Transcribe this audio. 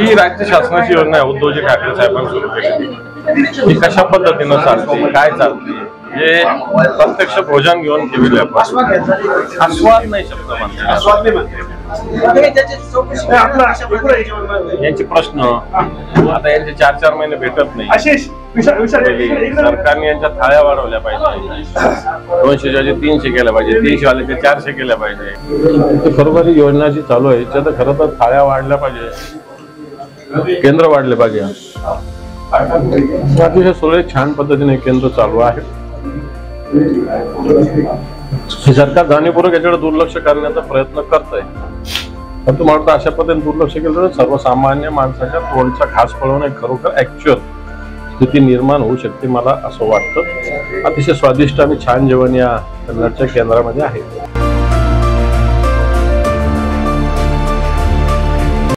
ही राज्य शासनाची योजना आहे उद्धवजी ठाकरे साहेबांनी सुरू केलेली। ही कशा पद्धतीनं चालते, काय चालते, हे प्रत्यक्ष भोजन घेऊन केलेले आपण। आस्वाद नाही शब्द म्हणते, यांचे प्रश्न आता यांचे 4-4 महिने भेटत नाही। सरकारने यांच्या थाळ्या वाढवल्या पाहिजे, 200 300 केल्या पाहिजे, 300 वाले ते 400 केल्या पाहिजे। खरोखर ही योजना जी चालू आहे त्यात खरं तर थाळ्या वाढल्या पाहिजे, केंद्र वाढले पाहिजे। अतिशय सुरळीत छान पद्धतीने केंद्र चालू आहे। सरकार जाणीवपूर्वक याच्याकडे दुर्लक्ष करण्याचा प्रयत्न करत आहे, परंतु मला अशा पद्धतीने दुर्लक्ष केलं तर सर्वसामान्य माणसाच्या तोंडचा घास पळवणे खरोखर ऍक्च्युअल स्थिती निर्माण होऊ शकते, मला असं वाटतं। अतिशय स्वादिष्ट आणि छान जेवण या कन्नडच्या केंद्रामध्ये आहे।